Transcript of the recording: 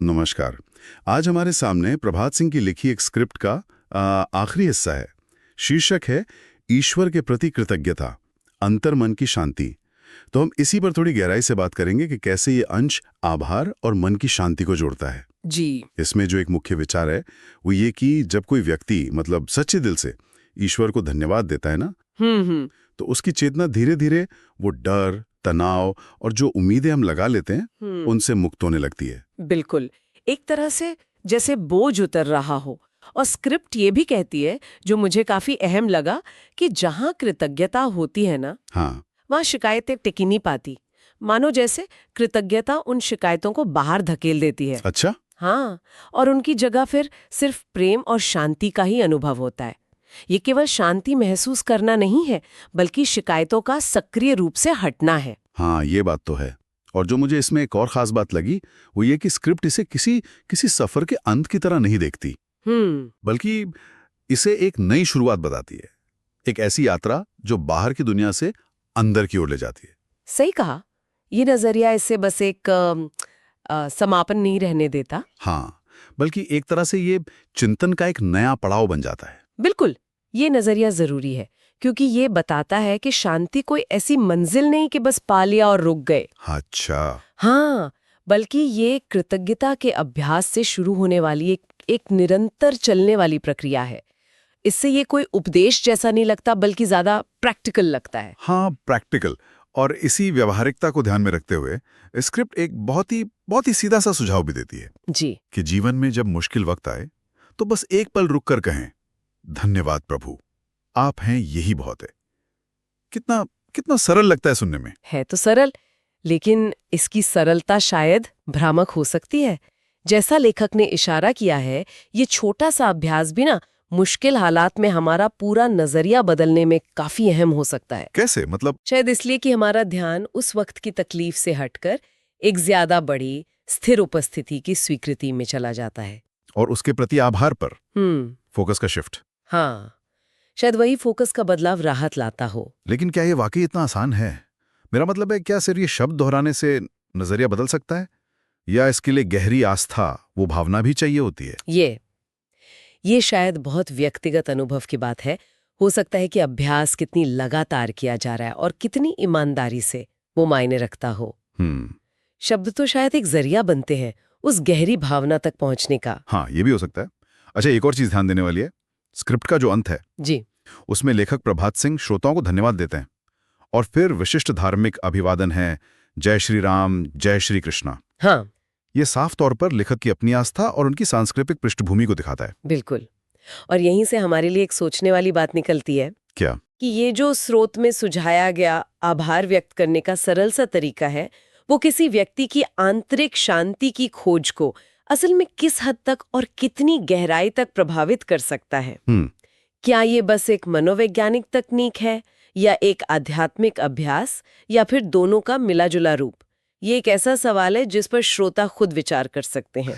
नमस्कार। आज हमारे सामने प्रभात सिंह की लिखी एक स्क्रिप्ट का आखिरी हिस्सा है। शीर्षक है ईश्वर के प्रति कृतज्ञता, अंतर्मन की शांति। तो हम इसी पर थोड़ी गहराई से बात करेंगे कि कैसे ये अंश आभार और मन की शांति को जोड़ता है। जी। इसमें जो एक मुख्य विचार है वो ये कि जब कोई व्यक्ति मतलब सच्चे दिल से ईश्वर को धन्यवाद देता है ना, तो उसकी चेतना धीरे धीरे वो डर, तनाव और जो उम्मीदें हम लगा लेते हैं उनसे मुक्त होने लगती है। बिल्कुल, एक तरह से जैसे बोझ उतर रहा हो। और स्क्रिप्ट ये भी कहती है, जो मुझे काफी अहम लगा, कि जहां कृतज्ञता होती है ना, हाँ, वहां शिकायतें टिक नहीं पाती। मानो जैसे कृतज्ञता उन शिकायतों को बाहर धकेल देती है। अच्छा। हाँ, और उनकी जगह फिर सिर्फ प्रेम और शांति का ही अनुभव होता है। ये केवल शांति महसूस करना नहीं है, बल्कि शिकायतों का सक्रिय रूप से हटना है। हाँ, ये बात तो है। और जो मुझे इसमें एक और खास बात लगी वो ये कि स्क्रिप्ट इसे किसी सफर के अंत की तरह नहीं देखती, बल्कि इसे एक नई शुरुआत बताती है। एक ऐसी यात्रा जो बाहर की दुनिया से अंदर की ओर ले जाती है। सही कहा। ये नजरिया इसे बस एक समापन नहीं रहने देता। हाँ, बल्कि एक तरह से ये चिंतन का एक नया पड़ाव बन जाता है। बिल्कुल, ये नजरिया जरूरी है, क्योंकि ये बताता है कि शांति कोई ऐसी मंजिल नहीं कि बस पा लिया और रुक गए। अच्छा। हाँ, बल्कि ये कृतज्ञता के अभ्यास से शुरू होने वाली एक निरंतर चलने वाली प्रक्रिया है। इससे ये कोई उपदेश जैसा नहीं लगता, बल्कि ज्यादा प्रैक्टिकल लगता है। हाँ, प्रैक्टिकल। और इसी व्यवहारिकता को ध्यान में रखते हुए स्क्रिप्ट एक बहुत ही सीधा सा सुझाव भी देती है जी। कि जीवन में जब मुश्किल वक्त आए तो बस एक पल रुककर कहें, धन्यवाद प्रभु, आप हैं, यही बहुत है। कितना कितना सरल लगता है सुनने में। है तो सरल, लेकिन इसकी सरलता शायद भ्रामक हो सकती है। जैसा लेखक ने इशारा किया है, ये छोटा सा अभ्यास भी ना मुश्किल हालात में हमारा पूरा नजरिया बदलने में काफी अहम हो सकता है। कैसे? मतलब शायद इसलिए कि हमारा ध्यान उस वक्त की तकलीफ से हटकर एक ज्यादा बड़ी स्थिर उपस्थिति की स्वीकृति में चला जाता है। और उसके प्रति आभार पर फोकस का शिफ्ट। हाँ, शायद वही फोकस का बदलाव राहत लाता हो। लेकिन क्या ये वाकई इतना आसान है? मेरा मतलब है, क्या सिर्फ ये शब्द दोहराने से नजरिया बदल सकता है, या इसके लिए गहरी आस्था, वो भावना भी चाहिए होती है? ये शायद बहुत व्यक्तिगत अनुभव की बात है। हो सकता है कि अभ्यास कितनी लगातार किया जा रहा है और कितनी ईमानदारी से, वो मायने रखता हो। शब्द तो शायद एक जरिया बनते हैं उस गहरी भावना तक पहुंचने का। हाँ, ये भी हो सकता है। अच्छा, एक और चीज ध्यान देने वाली है। स्क्रिप्ट का जो अंत है जी, उसमें लेखक प्रभात सिंह श्रोताओं को धन्यवाद देते हैं, और फिर विशिष्ट धार्मिक अभिवादन है, जय श्री राम, जय श्री कृष्णा। हाँ, ये साफ तौर पर लेखक की अपनी आस्था और उनकी सांस्कृतिक पृष्ठभूमि को दिखाता है। बिल्कुल। और यहीं से हमारे लिए एक सोचने वाली बात निकलती है। क्या? कि ये जो स्रोत में सुझाया गया आभार व्यक्त करने का सरल सा तरीका है, वो किसी व्यक्ति की आंतरिक शांति की खोज को असल में किस हद तक और कितनी गहराई तक प्रभावित कर सकता है। क्या ये बस एक मनोवैज्ञानिक तकनीक है, या एक आध्यात्मिक अभ्यास, या फिर दोनों का मिला जुला रूप? ये एक ऐसा सवाल है जिस पर श्रोता खुद विचार कर सकते हैं।